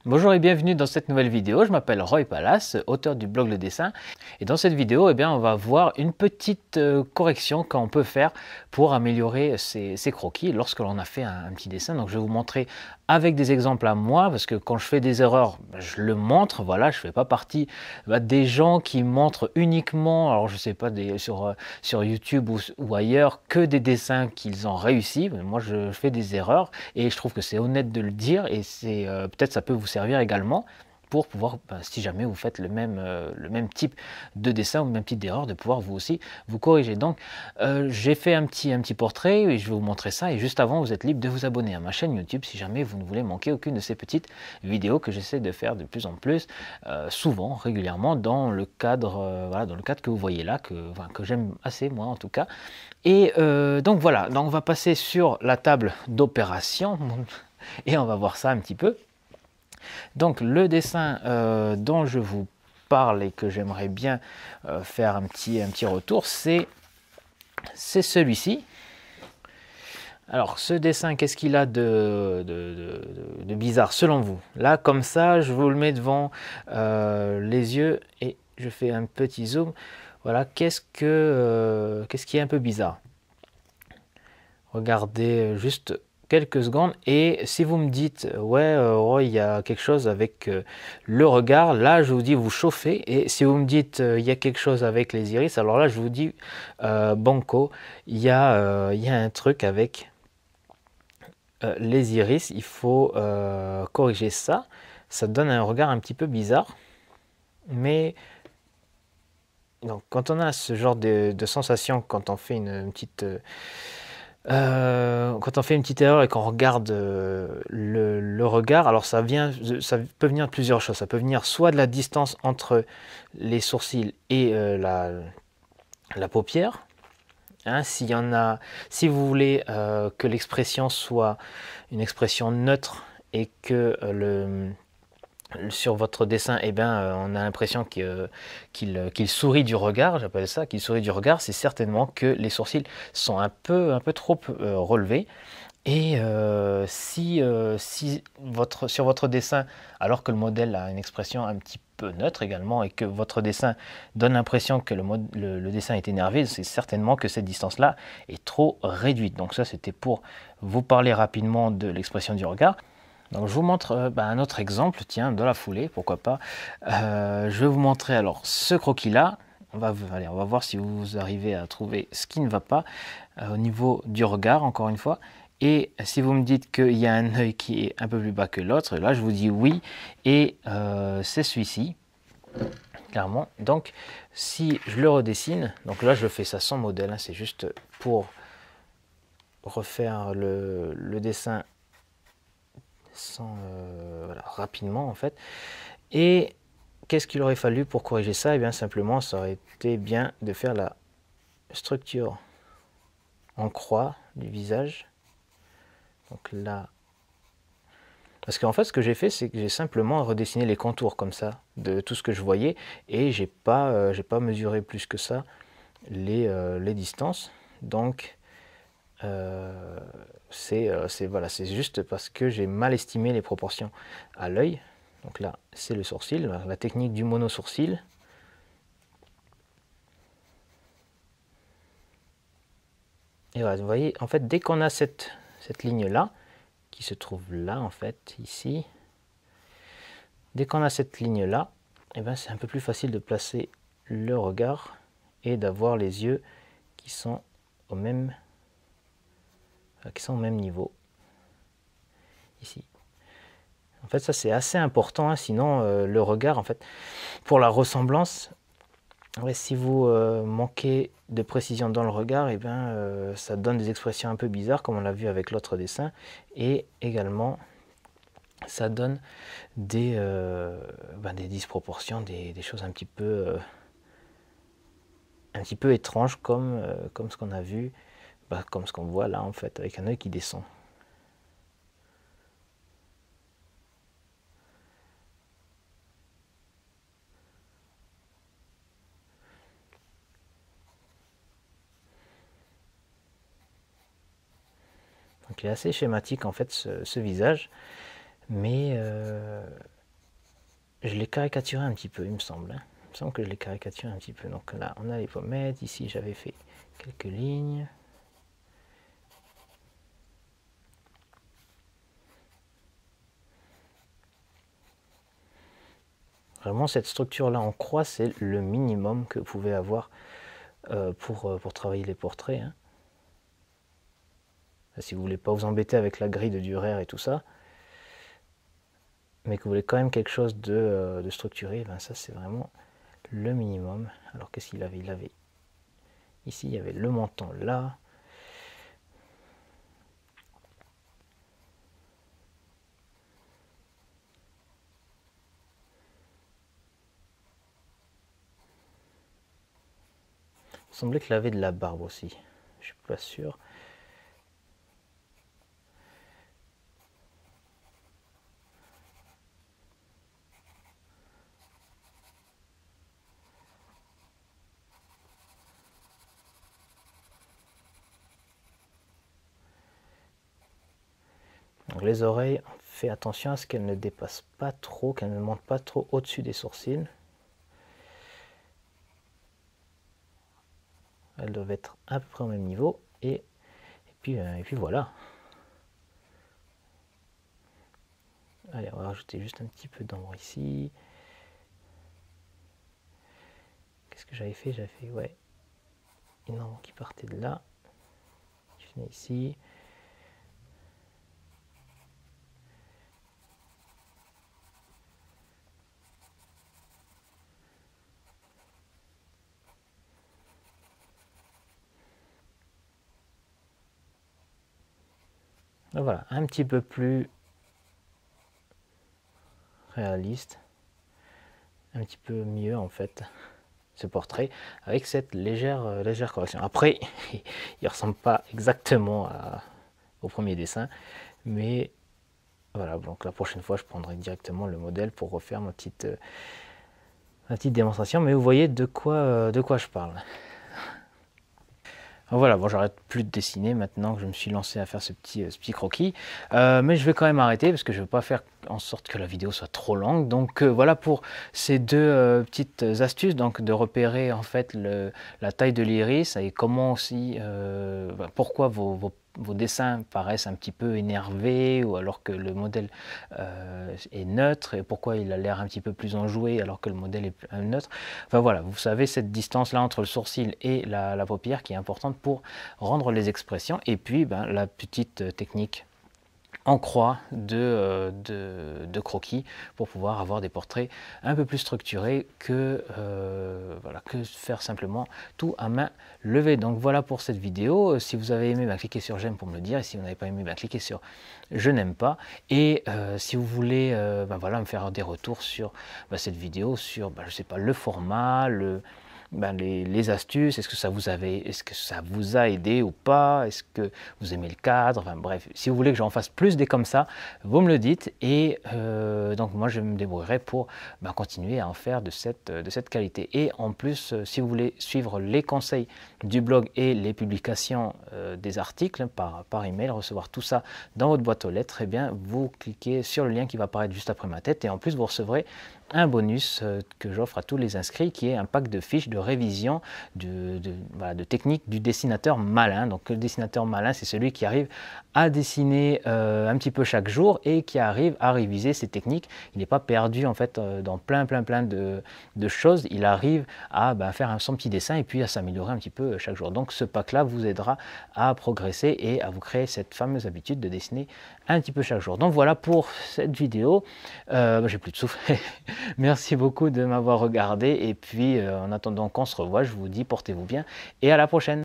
Bonjour et bienvenue dans cette nouvelle vidéo. Je m'appelle Roy Palace, auteur du blog Le Dessin. Et dans cette vidéo, on va voir une petite correction qu'on peut faire pour améliorer ses croquis lorsque l'on a fait un petit dessin. Donc je vais vous montrer avec des exemples à moi, parce que quand je fais des erreurs, je le montre. Voilà, je ne fais pas partie des gens qui montrent uniquement, alors je sais pas, sur YouTube ou ailleurs, que des dessins qu'ils ont réussi. Moi, je fais des erreurs et je trouve que c'est honnête de le dire, et c'est peut-être ça peut vous servir également pour pouvoir, si jamais vous faites le même type de dessin ou le même type d'erreur, de pouvoir vous aussi vous corriger. Donc j'ai fait un petit portrait et je vais vous montrer ça, et juste avant vous êtes libre de vous abonner à ma chaîne YouTube si jamais vous ne voulez manquer aucune de ces petites vidéos que j'essaie de faire de plus en plus, souvent, régulièrement, dans le cadre, voilà, dans le cadre que vous voyez là, que j'aime assez moi en tout cas. Et donc voilà, donc on va passer sur la table d'opération et on va voir ça un petit peu. Donc le dessin dont je vous parle et que j'aimerais bien faire un petit retour, c'est celui-ci. Alors ce dessin, qu'est-ce qu'il a de bizarre selon vous? Là, comme ça, je vous le mets devant les yeux et je fais un petit zoom. Voilà, qu'est-ce qui est un peu bizarre? Regardez juste quelques secondes, et si vous me dites ouais, Roy, il y a quelque chose avec le regard, là je vous dis vous chauffez. Et si vous me dites il y a quelque chose avec les iris, alors là je vous dis banco, il y a un truc avec les iris, il faut corriger ça. Ça donne un regard un petit peu bizarre, mais donc, quand on a ce genre de sensation, quand on fait une petite quand on fait une petite erreur et qu'on regarde le regard, alors ça peut venir de plusieurs choses. Ça peut venir soit de la distance entre les sourcils et la paupière. Hein, si vous voulez que l'expression soit une expression neutre et que sur votre dessin, on a l'impression qu'il sourit du regard, j'appelle ça, qu'il sourit du regard, c'est certainement que les sourcils sont un peu trop relevés. Et sur votre dessin, alors que le modèle a une expression un petit peu neutre également, et que votre dessin donne l'impression que le dessin est énervé, c'est certainement que cette distance-là est trop réduite. Donc ça, c'était pour vous parler rapidement de l'expression du regard. Donc je vous montre un autre exemple, tiens, de la foulée, pourquoi pas. Je vais vous montrer alors ce croquis-là. On va voir si vous arrivez à trouver ce qui ne va pas au niveau du regard, encore une fois. Et si vous me dites qu'il y a un œil qui est un peu plus bas que l'autre, là je vous dis oui, et c'est celui-ci, clairement. Donc si je le redessine, donc là je fais ça sans modèle, hein, c'est juste pour refaire le dessin voilà, rapidement en fait. Et qu'est-ce qu'il aurait fallu pour corriger ça? Et bien simplement, ça aurait été bien de faire la structure en croix du visage. Donc là, parce qu'en fait ce que j'ai fait, c'est que j'ai simplement redessiné les contours comme ça de tout ce que je voyais, et j'ai pas mesuré plus que ça les distances. Donc voilà, c'est juste parce que j'ai mal estimé les proportions à l'œil. Donc là, c'est le sourcil, la technique du mono-sourcil. Et voilà, vous voyez, en fait, dès qu'on a cette ligne-là, qui se trouve là, en fait, ici, dès qu'on a cette ligne-là, c'est un peu plus facile de placer le regard et d'avoir les yeux qui sont au même niveau, ici. En fait, ça c'est assez important, hein, sinon le regard, en fait, pour la ressemblance, ouais, si vous manquez de précision dans le regard, ça donne des expressions un peu bizarres, comme on l'a vu avec l'autre dessin, et également ça donne des disproportions, des choses un petit peu étranges, comme ce qu'on a vu, comme ce qu'on voit là en fait, avec un œil qui descend. Donc il est assez schématique en fait ce visage, mais je l'ai caricaturé un petit peu, il me semble. Hein. Il me semble que je l'ai caricaturé un petit peu. Donc là, on a les pommettes. Ici, j'avais fait quelques lignes. Vraiment, cette structure-là en croix, c'est le minimum que vous pouvez avoir pour travailler les portraits. Hein. Si vous ne voulez pas vous embêter avec la grille de Dürer et tout ça, mais que vous voulez quand même quelque chose de structuré, ben ça c'est vraiment le minimum. Alors qu'est-ce qu'il avait? Il avait ici, il y avait le menton là. Il semblait qu'il avait de la barbe aussi. Je suis pas sûr. Donc les oreilles, faites attention à ce qu'elles ne dépassent pas trop, qu'elles ne montent pas trop au-dessus des sourcils. Elles doivent être à peu près au même niveau. Et puis voilà. Allez, on va rajouter juste un petit peu d'ombre ici. Qu'est-ce que j'avais fait? J'avais fait, ouais, une ombre qui partait de là. Je venais ici. Voilà, un petit peu plus réaliste, un petit peu mieux en fait, ce portrait, avec cette légère correction. Après, il ne ressemble pas exactement au premier dessin, mais voilà, donc la prochaine fois, je prendrai directement le modèle pour refaire ma petite démonstration, mais vous voyez de quoi je parle. Voilà, bon, j'arrête plus de dessiner maintenant que je me suis lancé à faire ce petit croquis. Mais je vais quand même arrêter parce que je ne veux pas faire en sorte que la vidéo soit trop longue. Donc voilà pour ces deux petites astuces, donc de repérer en fait la taille de l'iris et comment aussi, pourquoi vos dessins paraissent un petit peu énervés ou alors que le modèle est neutre et pourquoi il a l'air un petit peu plus enjoué alors que le modèle est neutre. Enfin voilà, vous savez cette distance là entre le sourcil et la paupière qui est importante pour rendre les expressions et puis la petite technique en croix de croquis pour pouvoir avoir des portraits un peu plus structurés que, voilà, que faire simplement tout à main levée. Donc voilà pour cette vidéo. Si vous avez aimé, cliquez sur j'aime pour me le dire. Et si vous n'avez pas aimé, cliquez sur je n'aime pas. Et si vous voulez voilà, me faire des retours sur cette vidéo, sur je sais pas, le format, les astuces, est-ce que ça vous a aidé ou pas, est-ce que vous aimez le cadre, enfin bref, si vous voulez que j'en fasse plus des comme ça, vous me le dites et donc moi je me débrouillerai pour continuer à en faire de cette qualité. Et en plus, si vous voulez suivre les conseils du blog et les publications des articles par email, recevoir tout ça dans votre boîte aux lettres, eh bien vous cliquez sur le lien qui va apparaître juste après ma tête et en plus vous recevrez un bonus que j'offre à tous les inscrits qui est un pack de fiches de révision de technique du dessinateur malin. Donc le dessinateur malin, c'est celui qui arrive à dessiner un petit peu chaque jour et qui arrive à réviser ses techniques. Il n'est pas perdu en fait dans plein de choses. Il arrive à faire son petit dessin et puis à s'améliorer un petit peu chaque jour. Donc ce pack là vous aidera à progresser et à vous créer cette fameuse habitude de dessiner un petit peu chaque jour. Donc voilà pour cette vidéo. J'ai plus de souffle. Merci beaucoup de m'avoir regardé et puis en attendant qu'on se revoie, je vous dis portez-vous bien et à la prochaine.